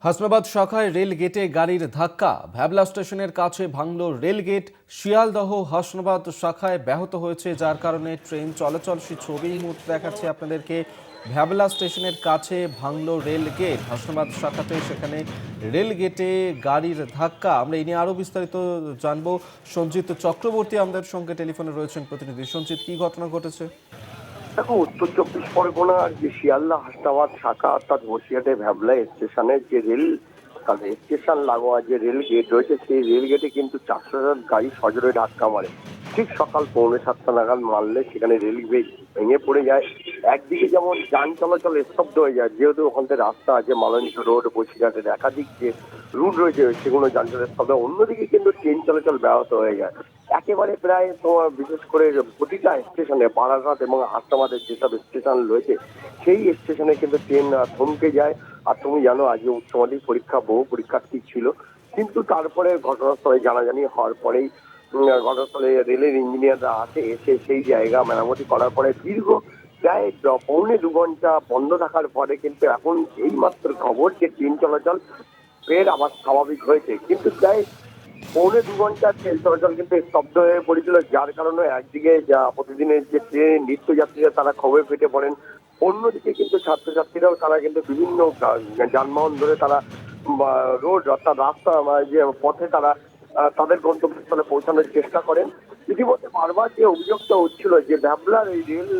হাসনাবাদ শাখায় রেল গেটে গাড়ির ধাক্কা, ভ্যাবলা স্টেশনের কাছে ভাঙল রেল গেট। শিয়ালদহ হাসনাবাদ শাখায় ব্যাহত হয়েছে, যার কারণে ট্রেন চলাচল। সেই ছবি এই মুহূর্তে দেখাচ্ছে আপনাদেরকে। ভ্যাবলা স্টেশনের কাছে ভাঙল রেল গেট হাসনাবাদ শাখাতে, সেখানে রেল গেটে গাড়ির ধাক্কা। আমরা এই নিয়ে আরও বিস্তারিত জানবো। সঞ্জিত চক্রবর্তী আমাদের সঙ্গে টেলিফোনে রয়েছেন প্রতিনিধি। সঞ্জিত, কি ঘটনা ঘটেছে? দেখো, উত্তর চব্বিশ পরগনার যে শিয়ালদা হাসনাবাদ শাখা অর্থাৎ বসিরহাটে ভ্যাবলা স্টেশনের যে রেল তাদের স্টেশন লাগোয়া যে রেল গেট রয়েছে, সেই রেল গেটে কিন্তু 400 গাড়ি সজোরে ধাক্কা মারে। ঠিক সকাল 6:45 নাগাদ মারলে সেখানে রেল গেট ভেঙে পড়ে যায়। একদিকে যেমন যান চলাচল স্তব্ধ হয়ে যায়, যেহেতু ওখান থেকে রাস্তা আছে, মালঞ্চ রোড, বসিরহাটের একাধিক যে রুট রয়েছে সেগুলো যান চলাচল স্তব্ধ। অন্যদিকে কিন্তু ট্রেন চলাচল ব্যাহত হয়ে যায়। একেবারে প্রায় তোমার বিশেষ করে প্রতিটা স্টেশনে, বারাসাত এবং হাসনাবাদের যেসব স্টেশন রয়েছে সেই স্টেশনে কিন্তু ট্রেন থমকে যায়। আর তুমি জানো, আজকে উচ্চ মাধ্যমিক পরীক্ষা, বহু পরীক্ষার্থী ছিল, কিন্তু তারপরে ঘটনাস্থলে জানাজানি হওয়ার পরেই ঘটনাস্থলে রেলের ইঞ্জিনিয়াররা এসে সেই জায়গা মেরামতি করার পরে দীর্ঘ প্রায় 1.25 ঘন্টা বন্ধ থাকার পরে কিন্তু এখন এই মাত্র খবর যে ট্রেন চলাচল ফের আবার স্বাভাবিক হয়েছে। কিন্তু প্রায় 1.25 ঘন্টা ট্রেন চলাচল কিন্তু স্তব্ধ হয়ে পড়েছিল, যার কারণে একদিকে যা প্রতিদিনের যে ট্রেন নিত্যযাত্রীরা তারা ক্ষোভে ফেটে পড়েন, অন্যদিকে কিন্তু ছাত্রছাত্রীরাও তারা কিন্তু বিভিন্ন যানবাহন ধরে তারা রোড অর্থাৎ রাস্তা যে পথে তারা তাদের গন্তব্যস্থলে পৌঁছানোর চেষ্টা করেন। ইতিমধ্যে বারবার যে অভিযোগটা হচ্ছিল যে ভ্যাবলার এই রেল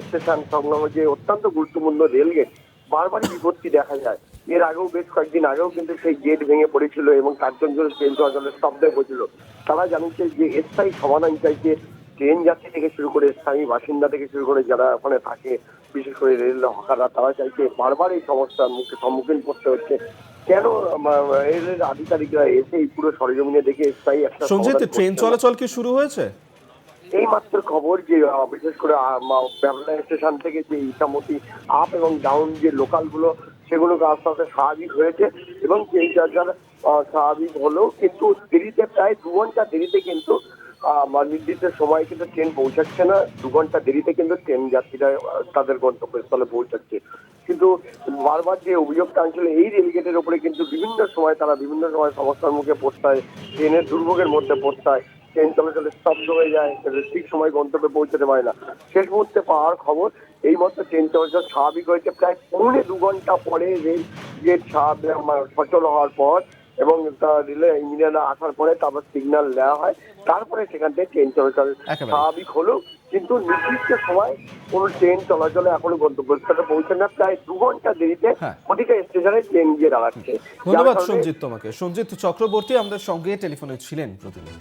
স্টেশন সংলগ্ন যে অত্যন্ত গুরুত্বপূর্ণ রেল গেট, বারবারই বিপত্তি দেখা যায়। এর আগেও বেশ কয়েকদিন আগেও কিন্তু সেই গেট ভেঙে পড়েছিল এবং 4 জন ট্রেন চলাচলের স্তব্ধ হয়ে পড়েছিল। তারা জানিয়েছে যে স্থায়ী সমাধান চাইছে। ট্রেন যাত্রী থেকে শুরু করে স্থায়ী বাসিন্দা থেকে শুরু করে যারা ওখানে থাকে, বিশেষ করে রেল হকাররা, তারা চাইছে। বারবার এই সমস্যার সম্মুখীন করতে হচ্ছে। কেন রেলের আধিকারিকরা এসে এই পুরো সরেজমিনে দেখে স্থায়ী একটা সঞ্জিত, সমাধান ট্রেন করছে না? চলাচল কি শুরু হয়েছে? এই মাত্র খবর যে বিশেষ করে ভ্যাবলা স্টেশন থেকে যে ইছামতি আপ এবং ডাউন যে লোকাল গুলো, সেগুলো আস্তে আস্তে স্বাভাবিক হয়েছে এবং সেই জায়গার স্বাভাবিক হলেও কিন্তু দেরিতে, প্রায় 2 ঘন্টা দেরিতে কিন্তু নির্দিষ্ট সময় কিন্তু ট্রেন পৌঁছাচ্ছে না। 2 ঘন্টা দেরিতে কিন্তু ট্রেন যাত্রীরা তাদের গন্তব্যস্থলে পৌঁছাচ্ছে। কিন্তু বারবার যে অভিযোগটা আনছিল এই রেলগেটের উপরে, কিন্তু বিভিন্ন সময় তারা বিভিন্ন সময় সমস্যার মুখে পড়তে হয়, ট্রেনের দুর্ভোগের মধ্যে পড়তে হয়। ট্রেন চলাচলে স্তব্ধ হয়ে যায়, ঠিক সময় গন্তব্যে পৌঁছতে পারে না। শেষ মুহূর্তে পাওয়ার খবর এই মাত্র ট্রেন চলাচল স্বাভাবিক হয়েছে প্রায় 2.25 ঘন্টা পরে রেল গেট সচল হওয়ার পর এবং রেলের ইঞ্জিনিয়াররা আসার পরে তারপর সিগন্যাল দেওয়া হয়। তারপরে সেখান থেকে ট্রেন চলাচল একেবারে। স্বাভাবিক হলো, কিন্তু নির্দিষ্ট সময় কোন ট্রেন চলাচলে এখনো গন্তব্যস্থলে পৌঁছে না। প্রায় 2 ঘন্টা দেরিতে হ্যাঁ, প্রতিটা স্টেশনে ট্রেন গিয়ে দাঁড়াচ্ছে। যার ধন্যবাদ কারণে সঞ্জিত তোমাকে। সঞ্জিত চক্রবর্তী আমাদের সঙ্গে টেলিফোনে ছিলেন প্রতিনিধি।